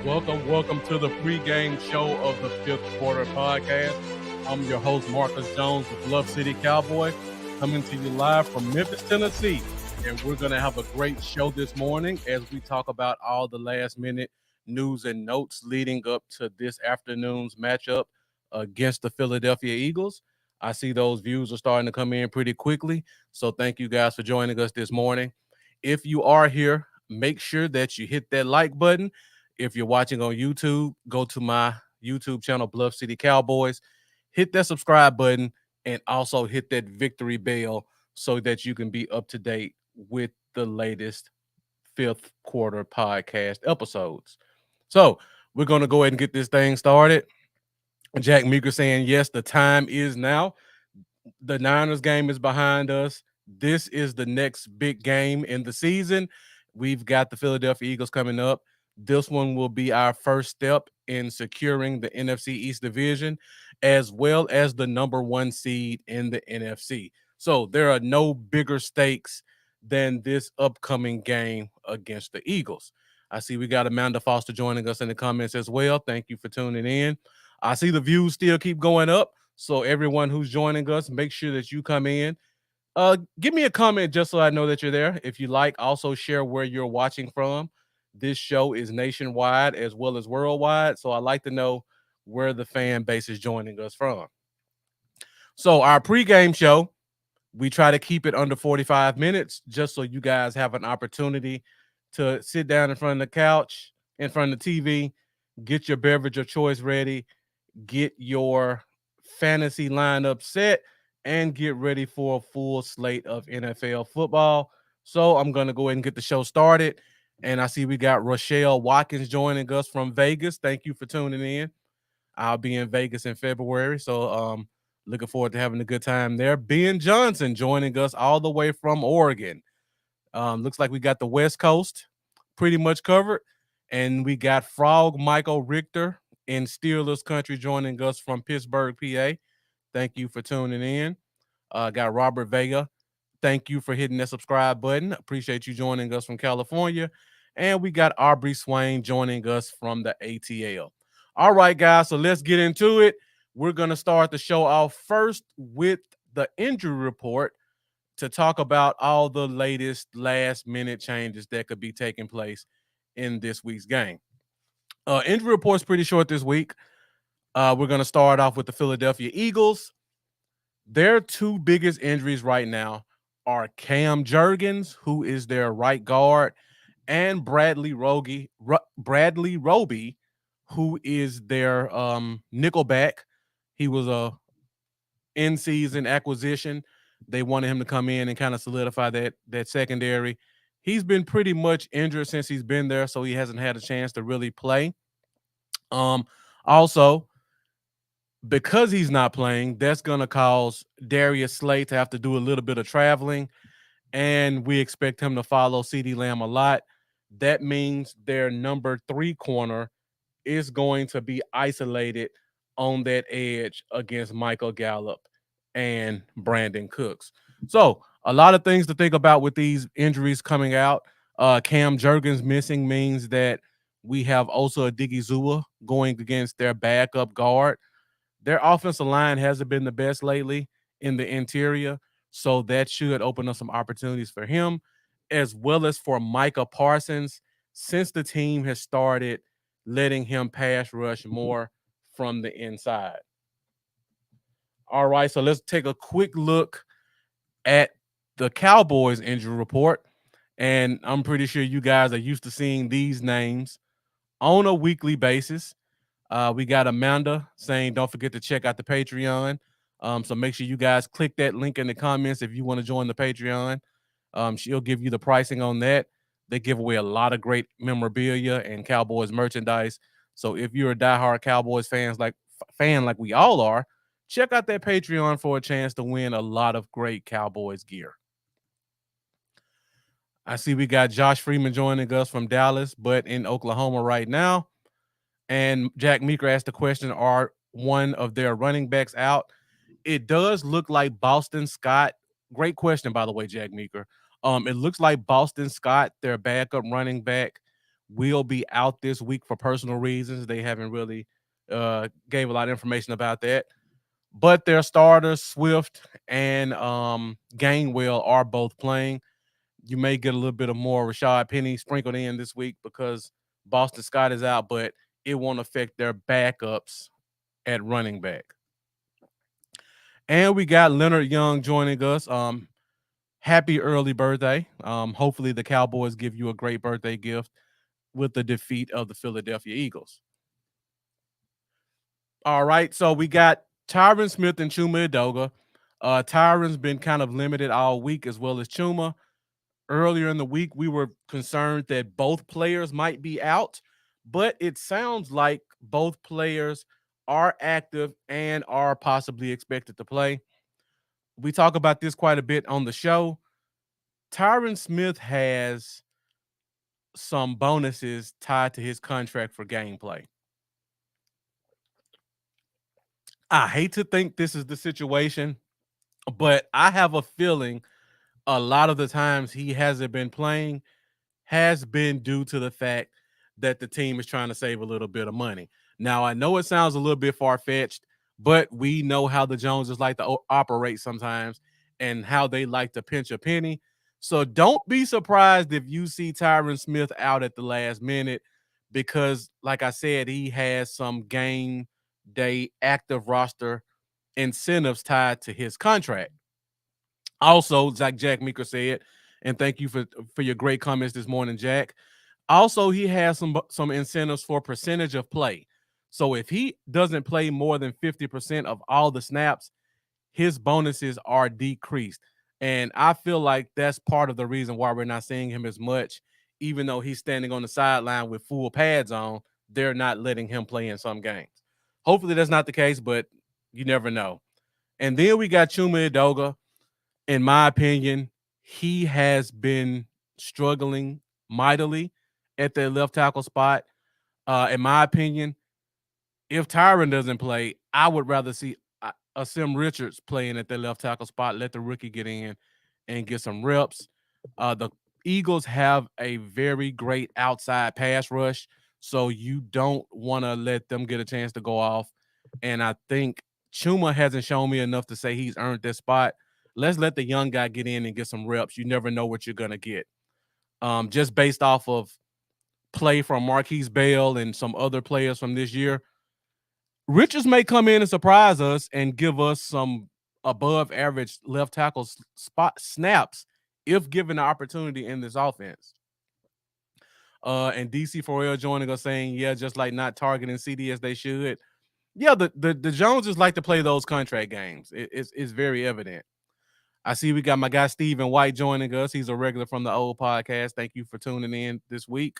Welcome to the pregame show of the Fifth Quarter Podcast. I'm your host, Marcus Jones, the Bluff City Cowboy, coming to you live from Memphis, Tennessee. And we're going to have a great show this morning as we talk about all the last minute news and notes leading up to this afternoon's matchup against the Philadelphia Eagles. I see those views are starting to come in pretty quickly. So thank you guys for joining us this morning. If you are here, make sure that you hit that like button. If you're watching on YouTube, go to my YouTube channel, Bluff City Cowboys. Hit that subscribe button and also hit that victory bell so that you can be up to date with the latest Fifth Quarter Podcast episodes. So we're going to go ahead and get this thing started. Jack Meeker saying, yes, the time is now. The Niners game is behind us. This is the next big game in the season. We've got the Philadelphia Eagles coming up. This one will be our first step in securing the NFC East division, as well as the number one seed in the NFC. So there are no bigger stakes than this upcoming game against the Eagles. I see we got Amanda Foster joining us in the comments as well. Thank you for tuning in. I see the views still keep going up. So everyone who's joining us, make sure that you come in. Give me a comment just so I know that you're there. If you like, also share where you're watching from. This show is nationwide as well as worldwide. So I like to know where the fan base is joining us from. So our pregame show, we try to keep it under 45 minutes just so you guys have an opportunity to sit down in front of the couch, in front of the TV, get your beverage of choice ready, get your fantasy lineup set, and get ready for a full slate of NFL football. So I'm going to go ahead and get the show started. And I see we got Rochelle Watkins joining us from Vegas. Thank you for tuning in. I'll be in Vegas in February. So looking forward to having a good time there. Ben Johnson joining us all the way from Oregon. Looks like we got the West Coast pretty much covered. And we got Frog Michael Richter in Steelers country joining us from Pittsburgh, PA. Thank you for tuning in. Got Robert Vega. Thank you for hitting that subscribe button. Appreciate you joining us from California. And we got Aubrey Swain joining us from the ATL. All right, guys, so let's get into it. We're going to start the show off first with the injury report to talk about all the latest last-minute changes that could be taking place in this week's game. Injury report's pretty short this week. We're going to start off with the Philadelphia Eagles. Their two biggest injuries right now are Cam Jurgens, who is their right guard, and Bradley Roby, who is their nickelback. He was a in-season acquisition. They wanted him to come in and kind of solidify that secondary. He's been pretty much injured since he's been there, so he hasn't had a chance to really play. Also, because he's not playing, that's going to cause Darius Slay to have to do a little bit of traveling, and we expect him to follow CeeDee Lamb a lot. That means their number 3 corner is going to be isolated on that edge against Michael Gallup and Brandon Cooks. So a lot of things to think about with these injuries coming out. Cam Jurgens missing means that we have Osa Odigizua going against their backup guard. Their offensive line hasn't been the best lately in the interior, so that should open up some opportunities for him, as well as for Micah Parsons, since the team has started letting him pass rush more from the inside. All right, so let's take a quick look at the Cowboys injury report. And I'm pretty sure you guys are used to seeing these names on a weekly basis. We got Amanda saying, don't forget to check out the Patreon. So make sure you guys click that link in the comments if you want to join the Patreon. She'll give you the pricing on that. They give away a lot of great memorabilia and Cowboys merchandise. So if you're a diehard Cowboys fan like we all are, check out that Patreon for a chance to win a lot of great Cowboys gear. I see we got Josh Freeman joining us from Dallas, but in Oklahoma right now. And Jack Meeker asked the question, are one of their running backs out? It does look like Boston Scott. Great question, by the way, Jack Meeker. It looks like Boston Scott, their backup running back, will be out this week for personal reasons. They haven't really gave a lot of information about that. But their starters, Swift and Gainwell, are both playing. You may get a little bit of more Rashad Penny sprinkled in this week because Boston Scott is out, but it won't affect their backups at running back. And we got Leonard Young joining us. Happy early birthday. Hopefully the Cowboys give you a great birthday gift with the defeat of the Philadelphia Eagles. All right, so we got Tyron Smith and Chuma Edoga. Tyron's been kind of limited all week, as well as Chuma. Earlier in the week, we were concerned that both players might be out, but it sounds like both players are active and are possibly expected to play. We talk about this quite a bit on the show. Tyron Smith has some bonuses tied to his contract for gameplay. I hate to think this is the situation, but I have a feeling a lot of the times he hasn't been playing has been due to the fact that the team is trying to save a little bit of money. Now, I know it sounds a little bit far-fetched, but we know how the Joneses like to operate sometimes and how they like to pinch a penny. So don't be surprised if you see Tyron Smith out at the last minute because, like I said, he has some game day active roster incentives tied to his contract. Also, like Jack Meeker said, and thank you for your great comments this morning, Jack. Also, he has some incentives for percentage of play. So if he doesn't play more than 50% of all the snaps, his bonuses are decreased. And I feel like that's part of the reason why we're not seeing him as much, even though he's standing on the sideline with full pads on, they're not letting him play in some games. Hopefully that's not the case, but you never know. And then we got Chuma Edoga. In my opinion, he has been struggling mightily at the left tackle spot. In my opinion, if Tyron doesn't play, I would rather see a Sim Richards playing at the left tackle spot. Let the rookie get in and get some reps. The Eagles have a very great outside pass rush, so you don't want to let them get a chance to go off. And I think Chuma hasn't shown me enough to say he's earned this spot. Let's let the young guy get in and get some reps. You never know what you're gonna get. Just based off of play from Marquise Bell and some other players from this year, Richards may come in and surprise us and give us some above average left tackle spot snaps if given the opportunity in this offense. And DC Forel joining us saying, yeah, just like not targeting CD as they should. Yeah, the Joneses like to play those contract games. It's very evident. I see we got my guy Stephen White joining us. He's a regular from the old podcast. Thank you for tuning in this week.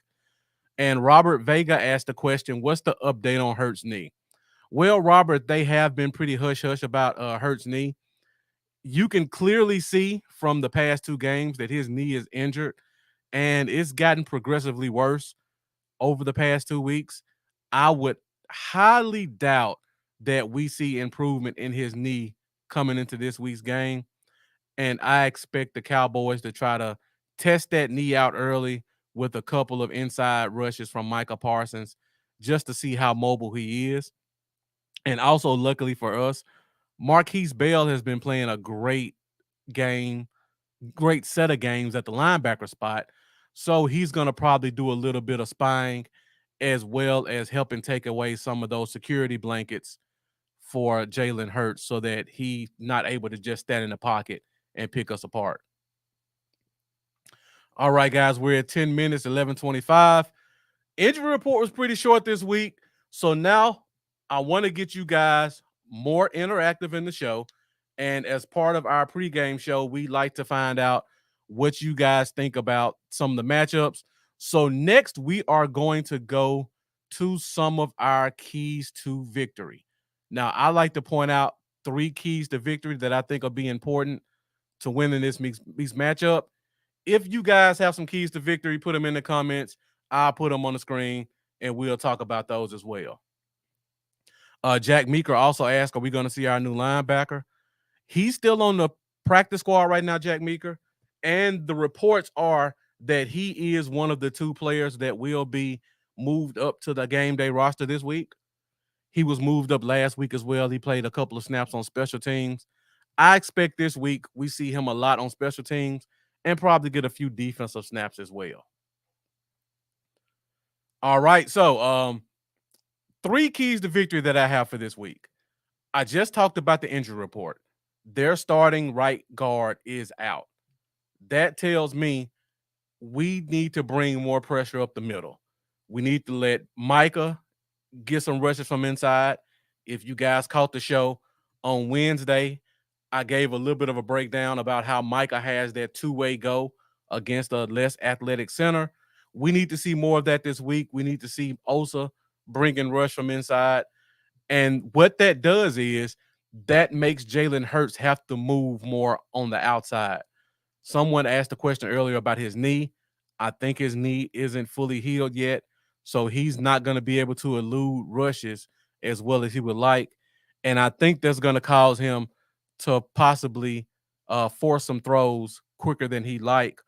And Robert Vega asked the question, what's the update on Hurts' knee? Well, Robert, they have been pretty hush-hush about Hurts' knee. You can clearly see from the past two games that his knee is injured, and it's gotten progressively worse over the past 2 weeks. I would highly doubt that we see improvement in his knee coming into this week's game. And I expect the Cowboys to try to test that knee out early with a couple of inside rushes from Micah Parsons just to see how mobile he is. And also, luckily for us, Marquise Bell has been playing a great game, great set of games at the linebacker spot. So he's going to probably do a little bit of spying as well as helping take away some of those security blankets for Jalen Hurts so that he's not able to just stand in the pocket and pick us apart. All right, guys, we're at 10 minutes, 11:25. Injury report was pretty short this week. So now I want to get you guys more interactive in the show. And as part of our pregame show, we like to find out what you guys think about some of the matchups. So next, we are going to go to some of our keys to victory. Now, I like to point out 3 keys to victory that I think will be important to winning this matchup. If you guys have some keys to victory, put them in the comments. I'll put them on the screen, and we'll talk about those as well. Jack Meeker also asked, are we going to see our new linebacker? He's still on the practice squad right now, Jack Meeker, and the reports are that he is one of the two players that will be moved up to the game day roster this week. He was moved up last week as well. He played a couple of snaps on special teams. I expect this week we see him a lot on special teams and probably get a few defensive snaps as well. All right. So, three keys to victory that I have for this week. I just talked about the injury report. Their starting right guard is out. That tells me we need to bring more pressure up the middle. We need to let Micah get some rushes from inside. If you guys caught the show on Wednesday, I gave a little bit of a breakdown about how Micah has that two-way go against a less athletic center. We need to see more of that this week. We need to see Osa bringing rush from inside. And what that does is that makes Jalen Hurts have to move more on the outside. Someone asked a question earlier about his knee. I think his knee isn't fully healed yet, so he's not going to be able to elude rushes as well as he would like. And I think that's going to cause him to possibly force some throws quicker than he like,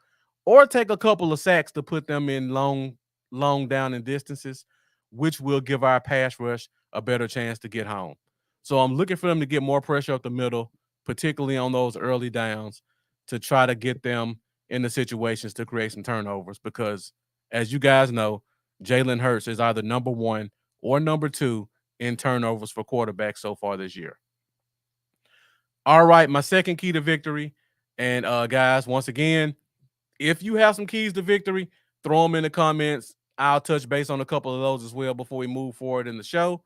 or take a couple of sacks to put them in long down and distances, which will give our pass rush a better chance to get home. So I'm looking for them to get more pressure up the middle, particularly on those early downs, to try to get them in the situations to create some turnovers. Because as you guys know, Jalen Hurts is either number one or number two in turnovers for quarterbacks so far this year. All right, my second key to victory. And guys, once again, if you have some keys to victory, throw them in the comments. I'll touch base on a couple of those as well before we move forward in the show.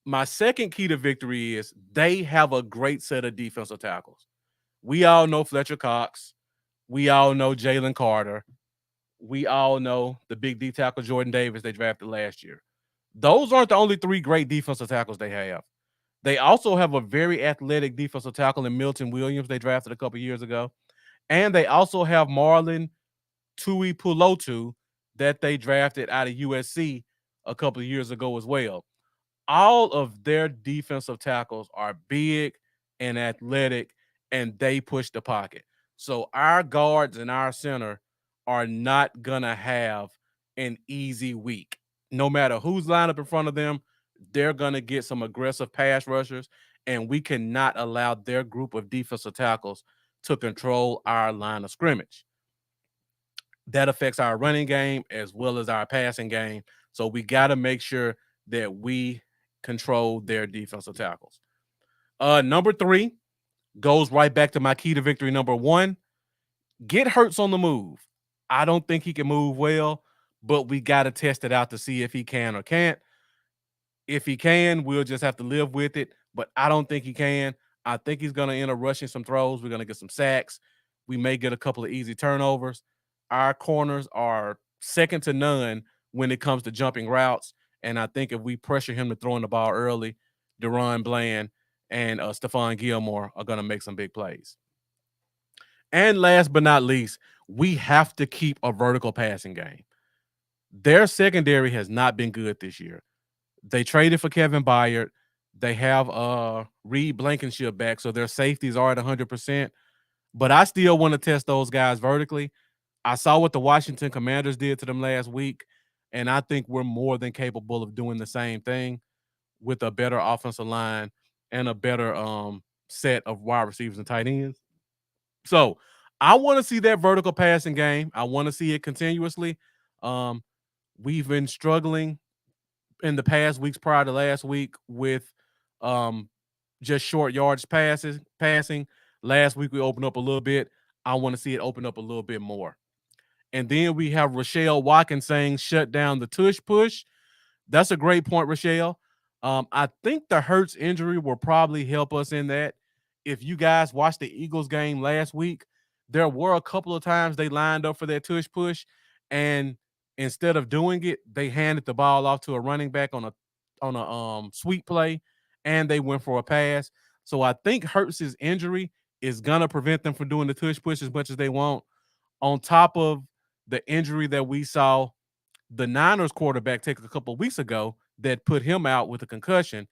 My second key to victory is they have a great set of defensive tackles. We all know Fletcher Cox. We all know Jalen Carter. We all know the big D tackle Jordan Davis they drafted last year. Those aren't the only three great defensive tackles they have. They also have a very athletic defensive tackle in Milton Williams they drafted a couple years ago. And they also have Marlon Tuipulotu that they drafted out of USC a couple of years ago as well. All of their defensive tackles are big and athletic, and they push the pocket. So our guards and our center are not going to have an easy week. No matter who's lined up in front of them, they're going to get some aggressive pass rushers, and we cannot allow their group of defensive tackles to control our line of scrimmage. That affects our running game as well as our passing game. So we got to make sure that we control their defensive tackles. Number three goes right back to my key to victory. Number one, get Hurts on the move. I don't think he can move well, but we got to test it out to see if he can or can't. If he can, we'll just have to live with it, but I don't think he can. I think he's going to end up rushing some throws. We're going to get some sacks. We may get a couple of easy turnovers. Our corners are second to none when it comes to jumping routes, and I think if we pressure him to throwing the ball early, Deron Bland and Stephon Gilmore are going to make some big plays. And last but not least, we have to keep a vertical passing game. Their secondary has not been good this year. They traded for Kevin Byard. They have Reed Blankenship back, so their safeties are at 100%. But I still want to test those guys vertically. I saw what the Washington Commanders did to them last week, and I think we're more than capable of doing the same thing with a better offensive line and a better set of wide receivers and tight ends. So I want to see that vertical passing game. I want to see it continuously. We've been struggling in the past weeks prior to last week with just short yards passing. Last week we opened up a little bit. I want to see it open up a little bit more. And then we have Rochelle Watkins saying shut down the tush push. That's a great point, Rochelle. I think the Hurts injury will probably help us in that. If you guys watched the Eagles game last week, there were a couple of times they lined up for that tush push, and instead of doing it, they handed the ball off to a running back on a sweep play, and they went for a pass. So I think Hurts' injury is gonna prevent them from doing the tush push as much as they want. On top of the injury that we saw the Niners quarterback take a couple of weeks ago that put him out with a concussion,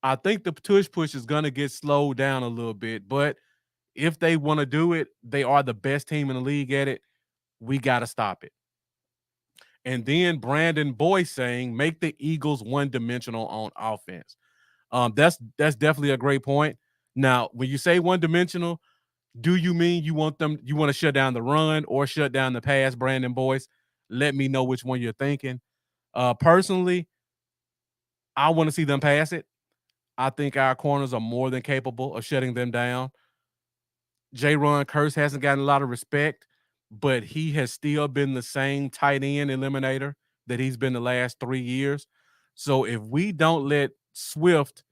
I think the tush push is going to get slowed down a little bit. But if they want to do it, they are the best team in the league at it. We got to stop it. And then Brandon Boyce saying, make the Eagles one-dimensional on offense. That's definitely a great point. Now, when you say one-dimensional, do you mean you want to shut down the run or shut down the pass, Brandon Boyce? Let me know which one you're thinking. Personally, I want to see them pass it. I think our corners are more than capable of shutting them down. J-Ron Curse hasn't gotten a lot of respect, but he has still been the same tight end eliminator that he's been the last 3 years. So if we don't let Swift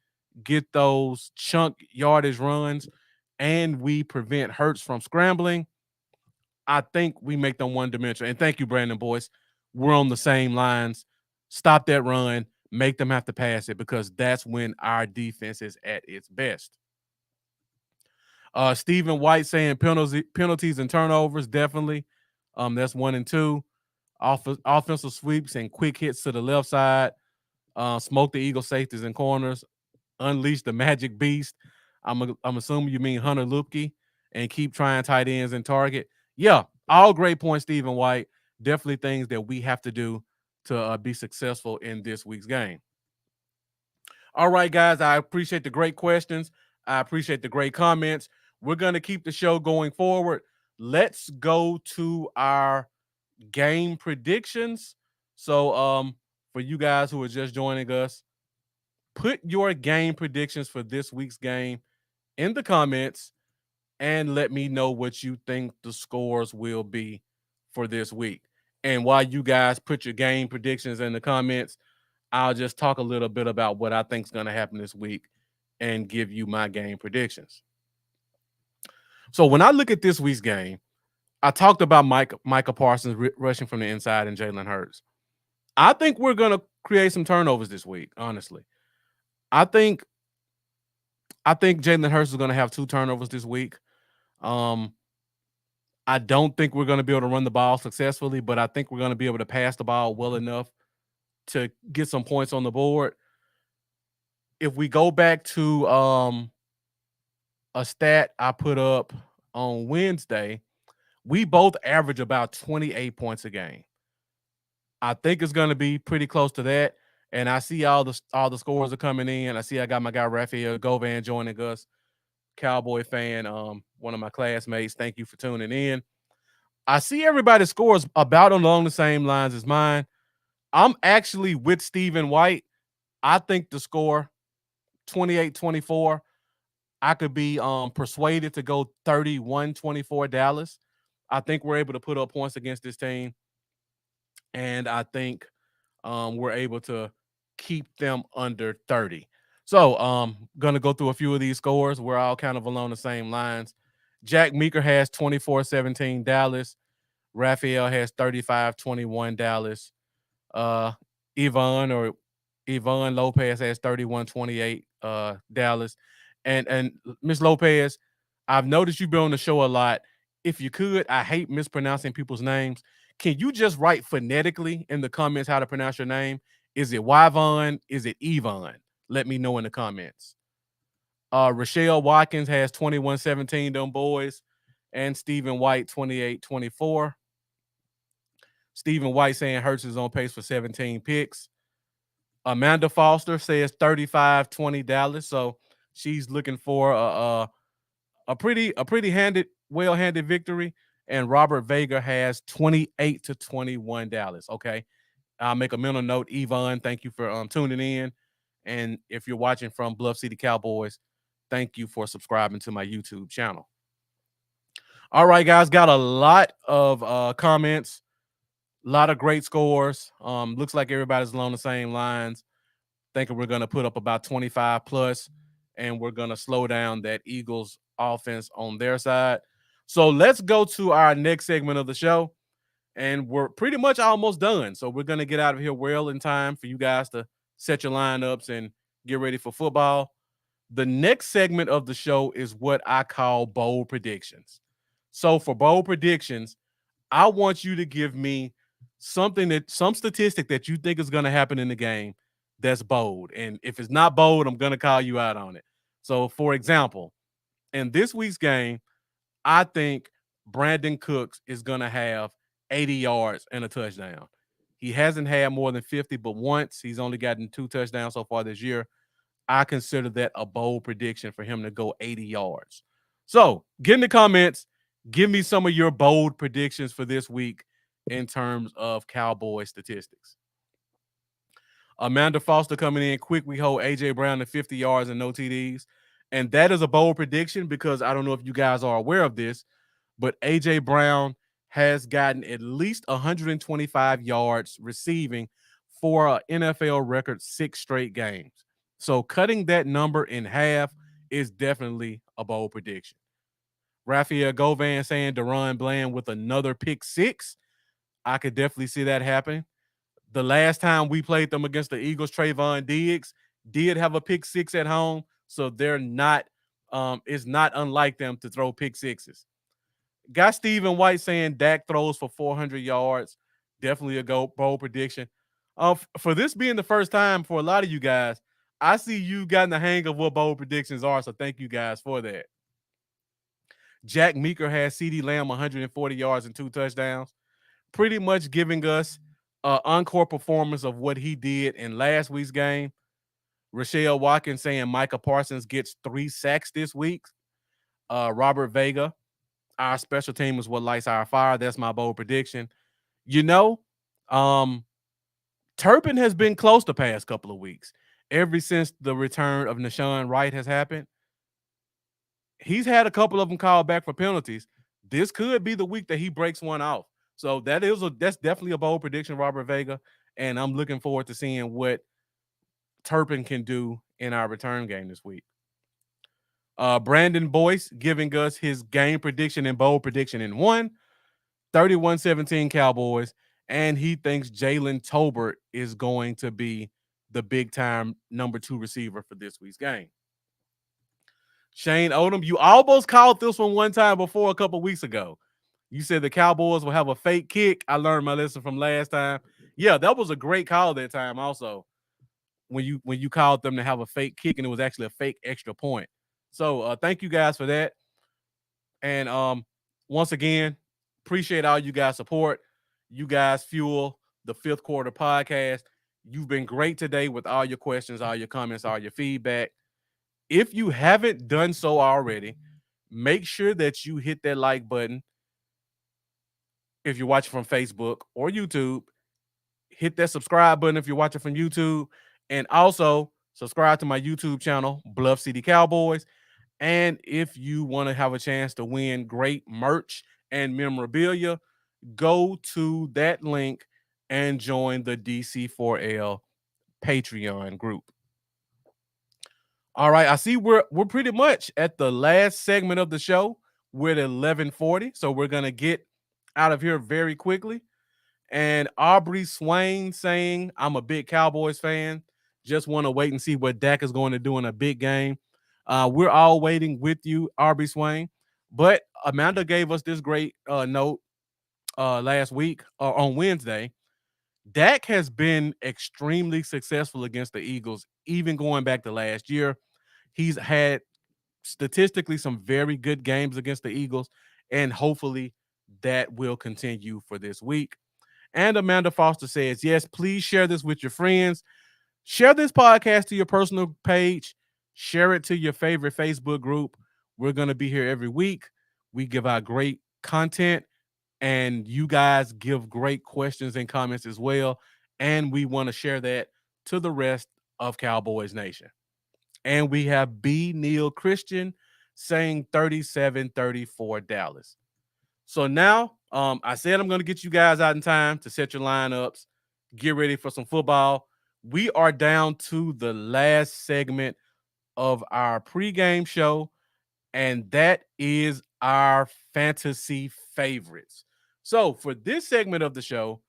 get those chunk yardage runs and we prevent Hurts from scrambling, I think we make them one-dimensional. And thank you, Brandon Boyce. We're on the same lines. Stop that run. Make them have to pass it because that's when our defense is at its best. Stephen White saying penalties and turnovers, definitely. That's 1 and 2. Offensive sweeps and quick hits to the left side. Smoke the Eagle safeties and corners. Unleash the magic beast. I'm assuming you mean Hunter Lupke, and keep trying tight ends and target. Yeah, all great points, Stephen White. Definitely things that we have to do to be successful in this week's game. All right, guys, I appreciate the great questions. I appreciate the great comments. We're going to keep the show going forward. Let's go to our game predictions. So, for you guys who are just joining us, put your game predictions for this week's game in the comments and let me know what you think the scores will be for this week. And while you guys put your game predictions in the comments, I'll just talk a little bit about what I think is going to happen this week and give you my game predictions. So when I look at this week's game, I talked about Micah Parsons rushing from the inside and Jalen Hurts. I think we're going to create some turnovers this week, honestly. I think Jalen Hurts is going to have 2 turnovers this week. I don't think we're going to be able to run the ball successfully, but I think we're going to be able to pass the ball well enough to get some points on the board. If we go back to a stat I put up on Wednesday, we both average about 28 points a game. I think it's going to be pretty close to that. And I see all the scores are coming in. I see I got my guy Raphael Govan joining us, Cowboy fan, one of my classmates. Thank you for tuning in. I see everybody's scores about along the same lines as mine. I'm actually with Stephen White. I think the score 28-24. I could be persuaded to go 31-24 Dallas. I think we're able to put up points against this team. And I think we're able to keep them under 30. So going to go through a few of these scores. We're all kind of along the same lines. Jack Meeker has 24-17 Dallas. Raphael has 35-21 Dallas. Yvonne Lopez has 31-28 Dallas. And Miss Lopez, I've noticed you've been on the show a lot. If you could, I hate mispronouncing people's names. Can you just write phonetically in the comments how to pronounce your name? Is it Yvonne? Is it Yvonne? Let me know in the comments. Rochelle Watkins has 21-17, them boys. And Stephen White, 28-24. Stephen White saying Hurts is on pace for 17 picks. Amanda Foster says 35-20 Dallas. So she's looking for a pretty well-handed victory. And Robert Vega has 28-21 Dallas. Okay. I'll make a mental note. Yvonne, thank you for tuning in. And if you're watching from Bluff City Cowboys, thank you for subscribing to my YouTube channel. All right, guys, got a lot of comments, a lot of great scores. Looks like everybody's along the same lines. Thinking we're going to put up about 25 plus, and we're going to slow down that Eagles offense on their side. So let's go to our next segment of the show, and we're pretty much almost done. So we're going to get out of here well in time for you guys to set your lineups and get ready for football. The next segment of the show is what I call bold predictions. So for bold predictions, I want you to give me some statistic that you think is going to happen in the game that's bold. And if it's not bold, I'm going to call you out on it. So for example, in this week's game, I think Brandon Cooks is going to have 80 yards and a touchdown. He hasn't had more than 50, but once he's only gotten 2 touchdowns so far this year. I consider that a bold prediction for him to go 80 yards. So get in the comments. Give me some of your bold predictions for this week in terms of Cowboy statistics. Amanda Foster coming in quick. We hold A.J. Brown to 50 yards and no TDs. And that is a bold prediction because I don't know if you guys are aware of this, but A.J. Brown has gotten at least 125 yards receiving for an NFL record 6 straight games. So cutting that number in half is definitely a bold prediction. Raphael Govan saying Deron Bland with another pick 6. I could definitely see that happen. The last time we played them against the Eagles, Trayvon Diggs did have a pick 6 at home. So they're not, it's not unlike them to throw pick 6s. Got Stephen White saying Dak throws for 400 yards. Definitely a bold prediction. For this being the first time for a lot of you guys, I see you gotten the hang of what bold predictions are. So thank you guys for that. Jack Meeker has CeeDee Lamb 140 yards and 2 touchdowns, pretty much giving us an encore performance of what he did in last week's game. Rochelle Watkins saying Micah Parsons gets 3 sacks this week. Robert Vega, our special team is what lights our fire. That's my bold prediction. You know, Turpin has been close the past couple of weeks. Ever since the return of Nashawn Wright has happened, he's had a couple of them called back for penalties. This could be the week that he breaks one off. So that's definitely a bold prediction, Robert Vega. And I'm looking forward to seeing what Turpin can do in our return game this week. Brandon Boyce giving us his game prediction and bold prediction in one. 31-17 Cowboys, and he thinks Jalen Tolbert is going to be the big-time number 2 receiver for this week's game. Shane Odom, you almost called this one time before a couple weeks ago. You said the Cowboys will have a fake kick. I learned my lesson from last time. Yeah, that was a great call that time also when you called them to have a fake kick, and it was actually a fake extra point. So thank you guys for that. And once again, appreciate all you guys' support. You guys fuel the Fifth Quarter podcast. You've been great today with all your questions, all your comments, all your feedback. If you haven't done so already, make sure that you hit that like button. If you're watching from Facebook or YouTube, hit that subscribe button if you're watching from YouTube. And also subscribe to my YouTube channel, Bluff City Cowboys. And if you want to have a chance to win great merch and memorabilia, go to that link and join the DC4L Patreon group. All right, I see we're pretty much at the last segment of the show. We're at 11:40, so we're gonna get out of here very quickly. And Aubrey Swain saying, I'm a big Cowboys fan. Just want to wait and see what Dak is going to do in a big game. We're all waiting with you, Aubrey Swain. But Amanda gave us this great note last week on Wednesday. Dak has been extremely successful against the Eagles, even going back to last year. He's had statistically some very good games against the Eagles, and hopefully that will continue for this week. And Amanda Foster says, yes, please share this with your friends. Share this podcast to your personal page. Share it to your favorite Facebook group. We're going to be here every week. We give out great content, and you guys give great questions and comments as well. And we want to share that to the rest of Cowboys Nation. And we have B. Neil Christian saying 37-34 Dallas. So now, I said I'm going to get you guys out in time to set your lineups, get ready for some football. We are down to the last segment of our pregame show, and that is our fantasy favorites. So for this segment of the show,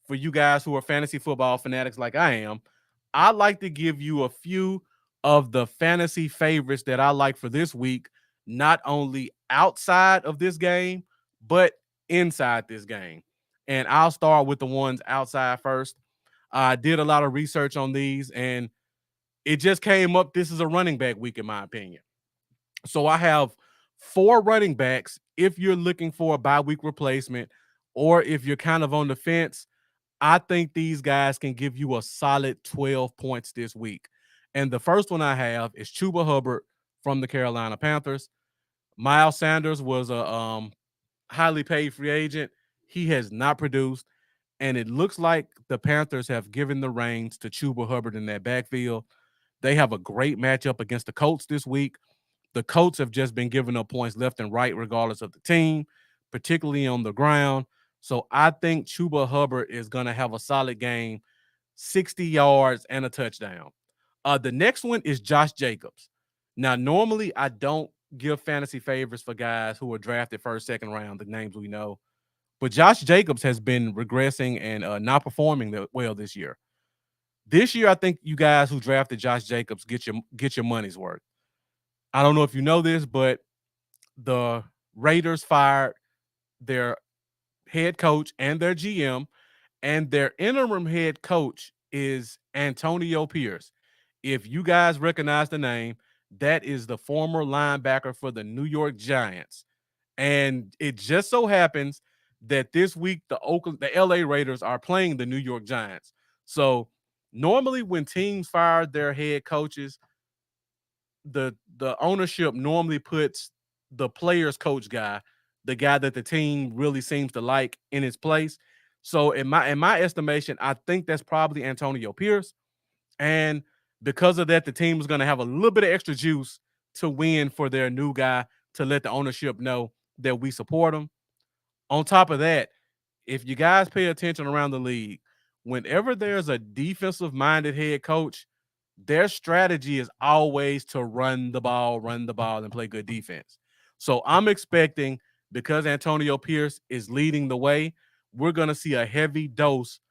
for you guys who are fantasy football fanatics like I am, I'd like to give you a few of the fantasy favorites that I like for this week, not only outside of this game, but inside this game. And I'll start with the ones outside first. I did a lot of research on these, and it just came up. This is a running back week, in my opinion. So I have 4 running backs if you're looking for a bye week replacement, or if you're kind of on the fence, I think these guys can give you a solid 12 points this week. And the first one I have is Chuba Hubbard from the Carolina Panthers. Miles Sanders was a highly paid free agent. He has not produced, and it looks like the Panthers have given the reins to Chuba Hubbard in that backfield. They have a great matchup against the Colts this week. The Colts have just been giving up points left and right, regardless of the team, particularly on the ground. So I think Chuba Hubbard is going to have a solid game, 60 yards and a touchdown. The next one is Josh Jacobs. Now, normally I don't give fantasy favors for guys who are drafted first, second round, the names we know. But Josh Jacobs has been regressing and not performing well this year. This year, I think you guys who drafted Josh Jacobs get your money's worth. I don't know if you know this, but the Raiders fired their head coach and their GM, and their interim head coach is Antonio Pierce. If you guys recognize the name, that is the former linebacker for the New York Giants. And it just so happens that this week the LA Raiders are playing the New York Giants. So normally when teams fire their head coaches, the ownership normally puts the players coach guy, the guy that the team really seems to like, in his place. So in my estimation, I think that's probably Antonio Pierce. And because of that, the team is going to have a little bit of extra juice to win for their new guy, to let the ownership know that we support him. On top of that, if you guys pay attention around the league, whenever there's a defensive minded head coach, their strategy is always to run the ball, and play good defense. So I'm expecting, because Antonio Pierce is leading the way, we're going to see a heavy dose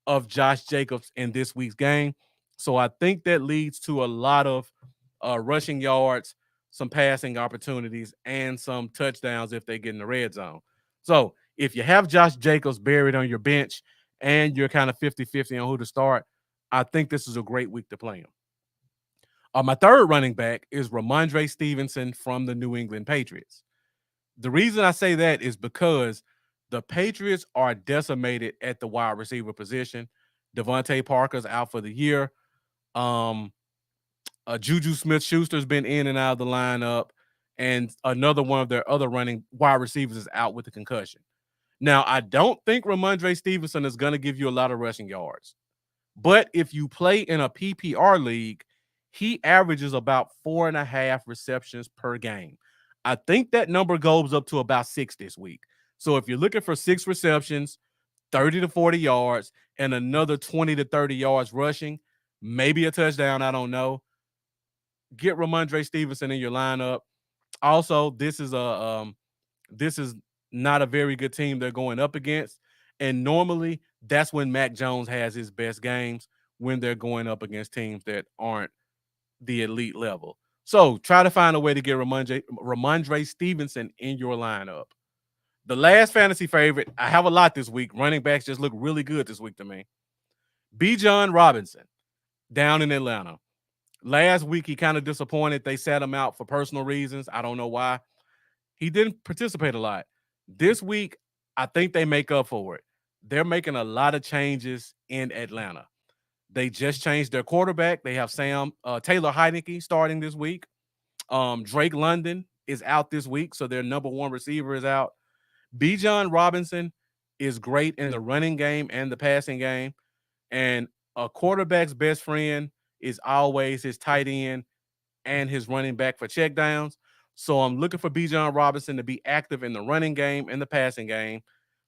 of Josh Jacobs in this week's game. So I think that leads to a lot of rushing yards, some passing opportunities, and some touchdowns if they get in the red zone. So if you have Josh Jacobs buried on your bench and you're kind of 50-50 on who to start, I think this is a great week to play him. My third running back is Ramondre Stevenson from the New England Patriots. The reason I say that is because the Patriots are decimated at the wide receiver position. Devontae Parker's out for the year. Juju Smith-Schuster's been in and out of the lineup, and another one of their other running wide receivers is out with a concussion. Now, I don't think Ramondre Stevenson is going to give you a lot of rushing yards. But if you play in a PPR league, he averages about 4.5 receptions per game. I think that number goes up to about 6 this week. So if you're looking for 6 receptions, 30 to 40 yards, and another 20 to 30 yards rushing, maybe a touchdown, I don't know, get Ramondre Stevenson in your lineup. Also, this is not a very good team they're going up against. And normally that's when Mac Jones has his best games, when they're going up against teams that aren't the elite level. So try to find a way to get Ramondre Stevenson in your lineup. The last fantasy favorite, I have a lot this week. Running backs just look really good this week to me. Bijan Robinson down in Atlanta. Last week, he kind of disappointed. They sat him out for personal reasons. I don't know why. He didn't participate a lot. This week, I think they make up for it. They're making a lot of changes in Atlanta. They just changed their quarterback. They have Taylor Heinicke starting this week. Drake London is out this week, so their number one receiver is out. Bijan Robinson is great in the running game and the passing game. And a quarterback's best friend is always his tight end and his running back for checkdowns. So I'm looking for Bijan Robinson to be active in the running game and the passing game.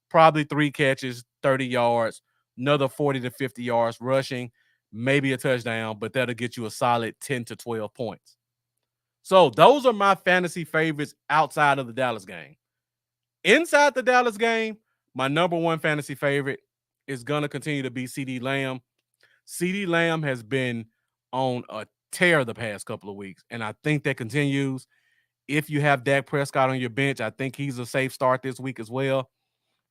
Probably 3 catches, 30 yards, another 40 to 50 yards rushing, maybe a touchdown, but that'll get you a solid 10 to 12 points. So those are my fantasy favorites outside of the Dallas game. Inside the Dallas game, my number one fantasy favorite is going to continue to be CeeDee Lamb. CeeDee Lamb has been on a tear the past couple of weeks, and I think that continues. If you have Dak Prescott on your bench, I think he's a safe start this week as well.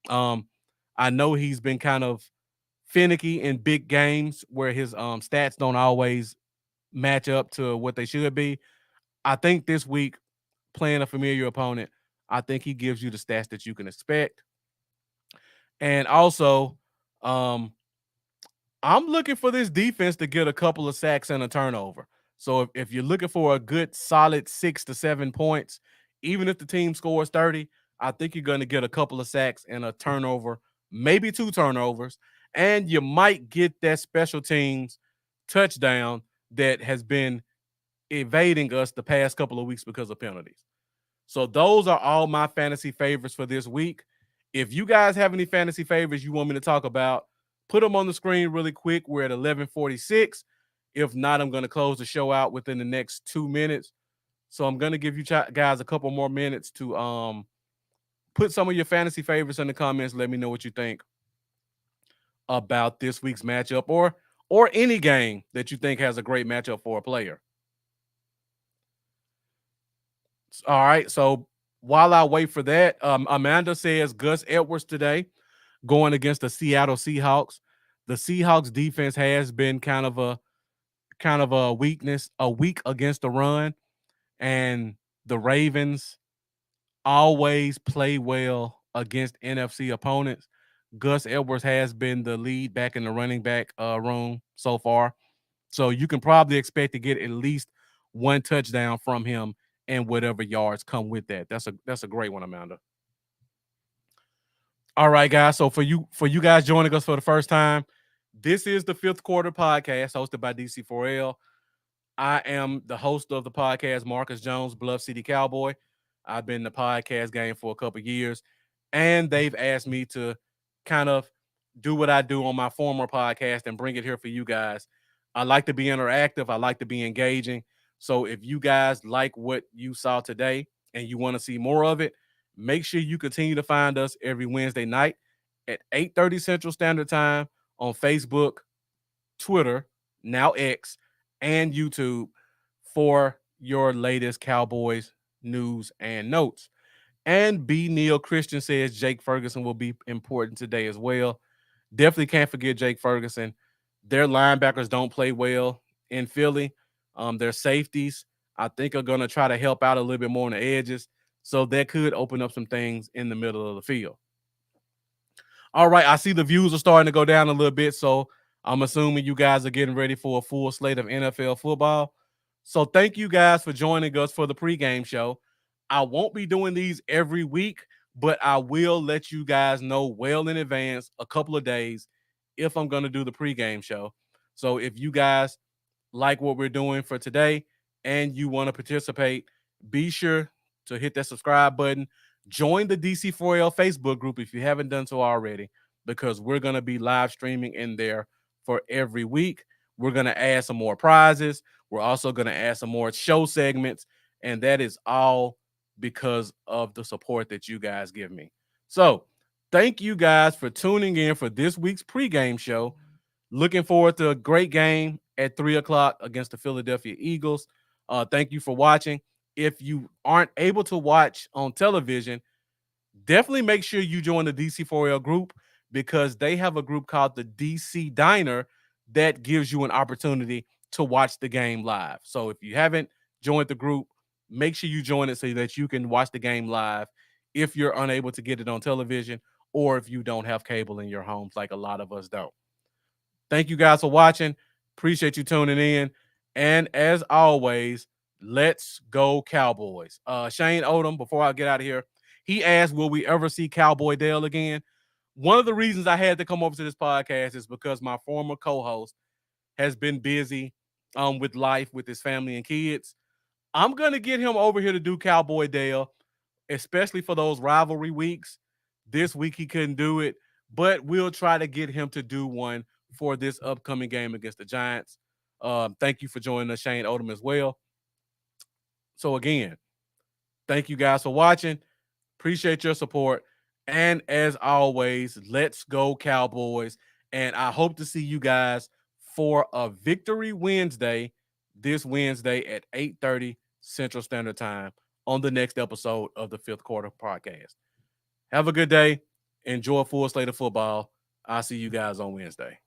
I know he's been kind of finicky in big games where his stats don't always match up to what they should be. I think this week, playing a familiar opponent, I think he gives you the stats that you can expect. And also, um, I'm looking for this defense to get a couple of sacks and a turnover. So if you're looking for a good solid 6 to 7 points, even if the team scores 30, I think you're going to get a couple of sacks and a turnover, maybe 2 turnovers, and you might get that special teams touchdown that has been evading us the past couple of weeks because of penalties. So those are all my fantasy favorites for this week. If you guys have any fantasy favorites you want me to talk about, put them on the screen really quick. We're at 11:46. If not, I'm going to close the show out within the next 2 minutes. So I'm going to give you guys a couple more minutes to put some of your fantasy favorites in the comments. Let me know what you think about this week's matchup or any game that you think has a great matchup for a player. All right. So while I wait for that, Amanda says Gus Edwards today going against the Seattle Seahawks. The Seahawks defense has been kind of a weakness, a weak against the run, and the Ravens always play well against NFC opponents. Gus Edwards has been the lead back in the running back room so far. So you can probably expect to get at least one touchdown from him and whatever yards come with that. That's a great one, Amanda. All right, guys. So for you guys joining us for the first time, this is the Fifth Quarter Podcast hosted by DC4L. I am the host of the podcast, Marcus Jones, Bluff City Cowboy. I've been in the podcast game for a couple of years, and they've asked me to kind of do what I do on my former podcast and bring it here for you guys. I like to be interactive. I like to be engaging. So if you guys like what you saw today and you want to see more of it, make sure you continue to find us every Wednesday night at 8:30 Central Standard Time on Facebook, Twitter, now X, and YouTube for your latest Cowboys news and notes. And B. Neil Christian says Jake Ferguson will be important today as well. Definitely can't forget Jake Ferguson. Their linebackers don't play well in Philly. Their safeties, I think, are going to try to help out a little bit more on the edges. So that could open up some things in the middle of the field. All right, I see the views are starting to go down a little bit, so I'm assuming you guys are getting ready for a full slate of NFL football. So thank you guys for joining us for the pregame show. I won't be doing these every week, but I will let you guys know well in advance, a couple of days, if I'm going to do the pregame show. So if you guys like what we're doing for today and you want to participate, be sure to hit that subscribe button. Join the DC4L Facebook group if you haven't done so already, because we're going to be live streaming in there for every week. We're going to add some more prizes. We're also going to add some more show segments. And that is all because of the support that you guys give me. So thank you guys for tuning in for this week's pregame show. Looking forward to a great game at 3 o'clock against the Philadelphia Eagles. Thank you for watching. If you aren't able to watch on television, definitely make sure you join the DC4L group, because they have a group called the DC Diner that gives you an opportunity to watch the game live. So if you haven't joined the group, make sure you join it so that you can watch the game live if you're unable to get it on television, or if you don't have cable in your homes like a lot of us don't. Thank you guys for watching. Appreciate you tuning in. And as always, let's go Cowboys. Shane Odom, before I get out of here, he asked, will we ever see Cowboy Dale again? One of the reasons I had to come over to this podcast is because my former co-host has been busy with life, with his family and kids. I'm going to get him over here to do Cowboy Dale, especially for those rivalry weeks. This week he couldn't do it, but we'll try to get him to do one for this upcoming game against the Giants. Thank you for joining us, Shane Odom, as well. So again, thank you guys for watching. Appreciate your support. And as always, let's go Cowboys. And I hope to see you guys for a Victory Wednesday this Wednesday at 8:30 Central Standard Time on the next episode of the Fifth Quarter Podcast. Have a good day. Enjoy a full slate of football. I'll see you guys on Wednesday.